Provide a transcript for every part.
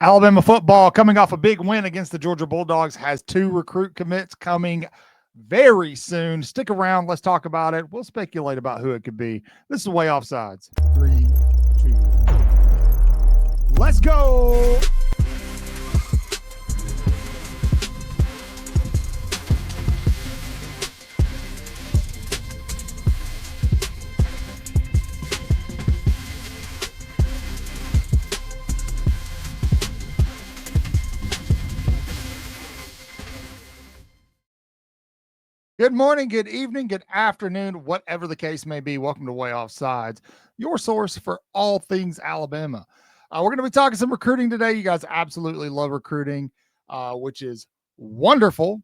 Alabama football, coming off a big win against the Georgia Bulldogs, has 2 recruit commits coming very soon. Stick around. Let's talk about it. We'll speculate about who it could be. This is Way Offsides. 3, 2, let's go. Good morning, good evening, good afternoon, whatever the case may be. Welcome to Way Offsides, your source for all things Alabama. We're going to be talking some recruiting today. You guys absolutely love recruiting, which is wonderful.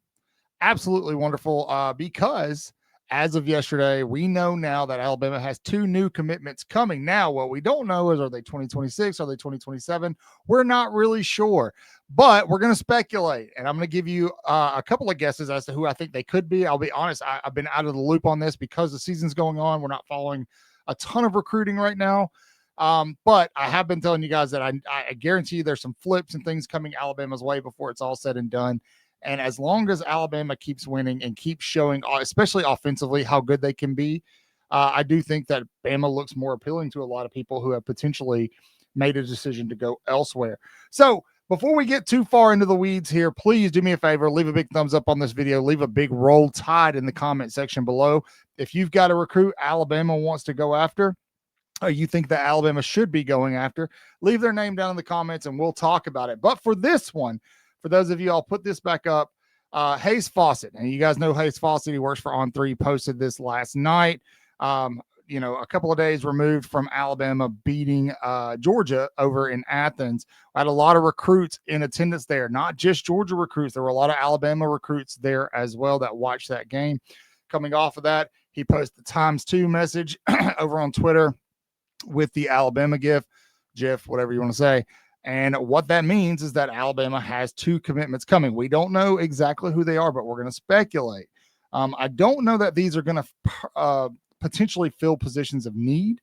Absolutely wonderful because as of yesterday, we know now that Alabama has 2 new commitments coming. Now, what we don't know is, are they 2026? Are they 2027? We're not really sure, but we're going to speculate. And I'm going to give you a couple of guesses as to who I think they could be. I'll be honest, I've been out of the loop on this because the season's going on. We're not following a ton of recruiting right now. But I have been telling you guys that I guarantee you there's some flips and things coming Alabama's way before it's all said and done. And as long as Alabama keeps winning and keeps showing, especially offensively, how good they can be, I do think that Bama looks more appealing to a lot of people who have potentially made a decision to go elsewhere. So before we get too far into the weeds here, please do me a favor, leave a big thumbs up on this video, leave a big roll tide in the comment section below. If you've got a recruit Alabama wants to go after, you think that Alabama should be going after, leave their name down in the comments and we'll talk about it. But for this one, for those of you, I'll put this back up. Hayes Fawcett, and you guys know Hayes Fawcett. He works for On3, posted this last night. A couple of days removed from Alabama beating Georgia over in Athens. I had a lot of recruits in attendance there, not just Georgia recruits. There were a lot of Alabama recruits there as well that watched that game. Coming off of that, he posted the ×2 message over on Twitter with the Alabama GIF, whatever you want to say. And what that means is that Alabama has 2 commitments coming. We don't know exactly who they are, but we're going to speculate. I don't know that these are going to potentially fill positions of need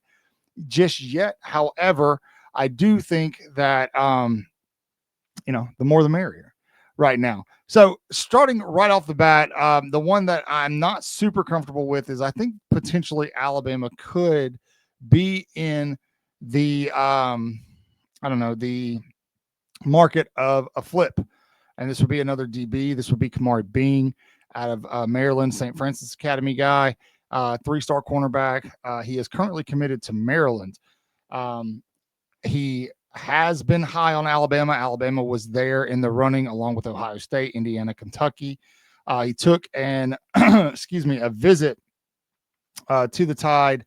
just yet. However, I do think that, the more the merrier right now. So starting right off the bat, the one that I'm not super comfortable with is I think potentially Alabama could be in the the market of a flip. And this would be another DB. This would be Kamari Bean out of Maryland, St. Francis Academy guy, 3-star cornerback. He is currently committed to Maryland. He has been high on Alabama. Alabama was there in the running along with Ohio State, Indiana, Kentucky. He took a visit to the Tide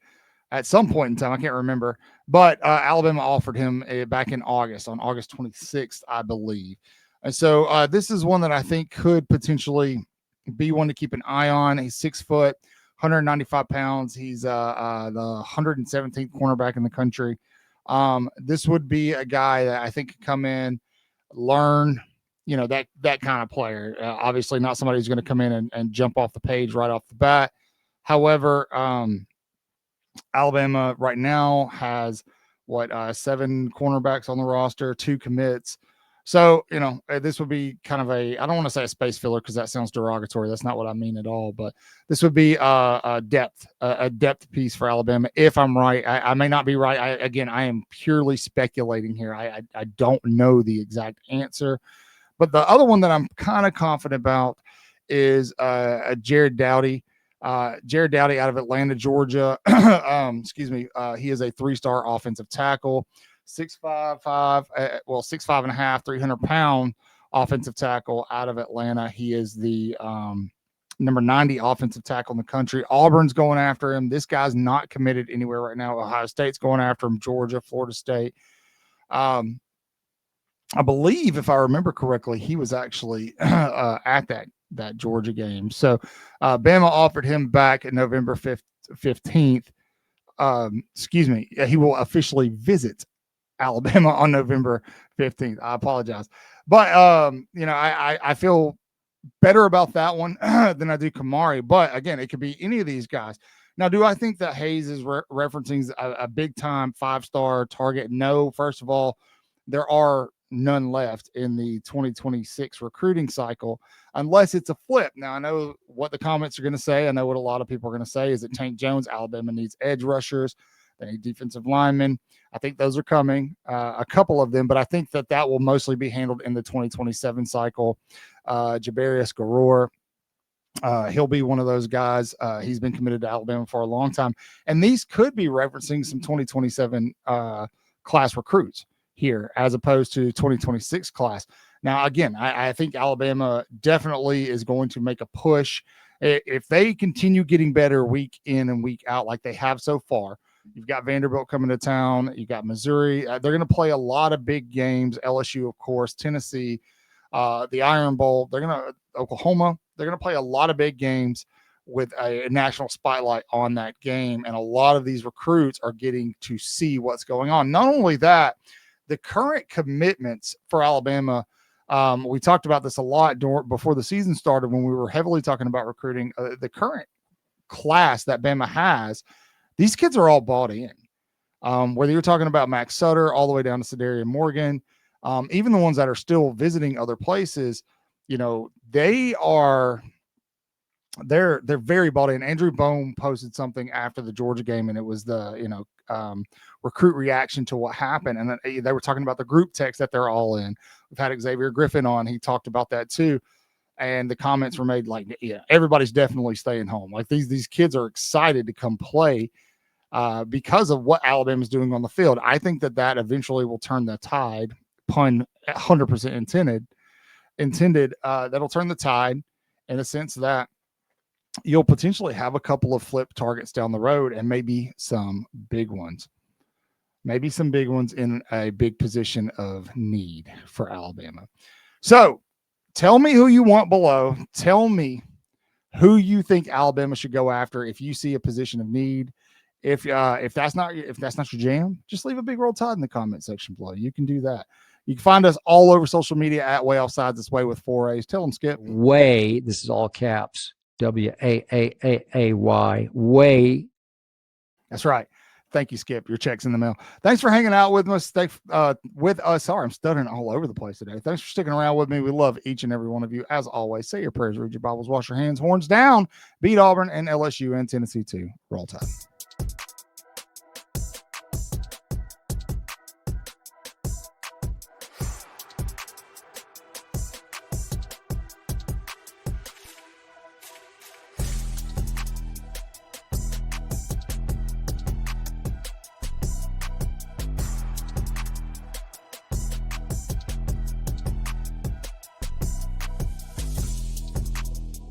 at some point in time. I can't remember, but Alabama offered him back in August, on August 26th, I believe. And so this is one that I think could potentially be one to keep an eye on. He's 6 foot, 195 pounds. He's the 117th cornerback in the country. This would be a guy that I think could come in, learn, that kind of player. Obviously not somebody who's going to come in and jump off the page right off the bat. However, Alabama right now has 7 cornerbacks on the roster, 2 commits. So, this would be kind of I don't want to say a space filler because that sounds derogatory. That's not what I mean at all. But this would be a depth piece for Alabama. If I'm right, I may not be right. I am purely speculating here. I don't know the exact answer. But the other one that I'm kind of confident about is Jared Dowdy. Jared Dowdy out of Atlanta, Georgia. He is a 3-star offensive tackle, 6'5", 6'5.5", 300-pound offensive tackle out of Atlanta. He is the number 90 offensive tackle in the country. Auburn's going after him. This guy's not committed anywhere right now. Ohio State's going after him. Georgia, Florida State. I believe, if I remember correctly, he was actually at that Georgia game. So Bama offered him back November 15th. He will officially visit Alabama on November 15th. I apologize. But, I feel better about that one than I do Kamari. But, again, it could be any of these guys. Now, do I think that Hayes is referencing a big-time 5-star target? No. First of all, there are none left in the 2026 recruiting cycle unless it's a flip. Now, I know what the comments are going to say. I know what a lot of people are going to say is that Tank Jones, Alabama needs edge rushers, they need defensive linemen. I think those are coming, a couple of them, but I think that will mostly be handled in the 2027 cycle. Jabarius Garor, he'll be one of those guys. He's been committed to Alabama for a long time. And these could be referencing some 2027 class recruits here as opposed to 2026 class. Now, again, I think Alabama definitely is going to make a push. If they continue getting better week in and week out like they have so far, you've got Vanderbilt coming to town. You've got Missouri. They're going to play a lot of big games. LSU, of course, Tennessee, the Iron Bowl. They're going to Oklahoma. They're going to play a lot of big games with a national spotlight on that game. And a lot of these recruits are getting to see what's going on. Not only that, the current commitments for Alabama, we talked about this a lot before the season started when we were heavily talking about recruiting. The current class that Bama has, these kids are all bought in. Whether you're talking about Max Sutter all the way down to Cedarian Morgan, even the ones that are still visiting other places, they're very bought in. Andrew Bone posted something after the Georgia game, and it was the recruit reaction to what happened, and they were talking about the group text that they're all in. We've had Xavier Griffin on; he talked about that too, and the comments were made like, "Yeah, everybody's definitely staying home. Like these kids are excited to come play because of what Alabama's doing on the field." I think that eventually will turn the tide. Pun 100% intended. That'll turn the tide in a sense that you'll potentially have a couple of flip targets down the road and maybe some big ones. Maybe some big ones in a big position of need for Alabama. So tell me who you want below. Tell me who you think Alabama should go after if you see a position of need. If that's not your jam, just leave a big roll tide in the comment section below. You can do that. You can find us all over social media at Way Offsides. This Way with 4 A's. Tell them, Skip. Way, this is all caps, WAAAAY, Way. That's right. Thank you, Skip. Your check's in the mail. Thanks for hanging out with us. Sorry, I'm stuttering all over the place today. Thanks for sticking around with me. We love each and every one of you. As always, say your prayers, read your Bibles, wash your hands, horns down, beat Auburn and LSU and Tennessee too. Roll Tide.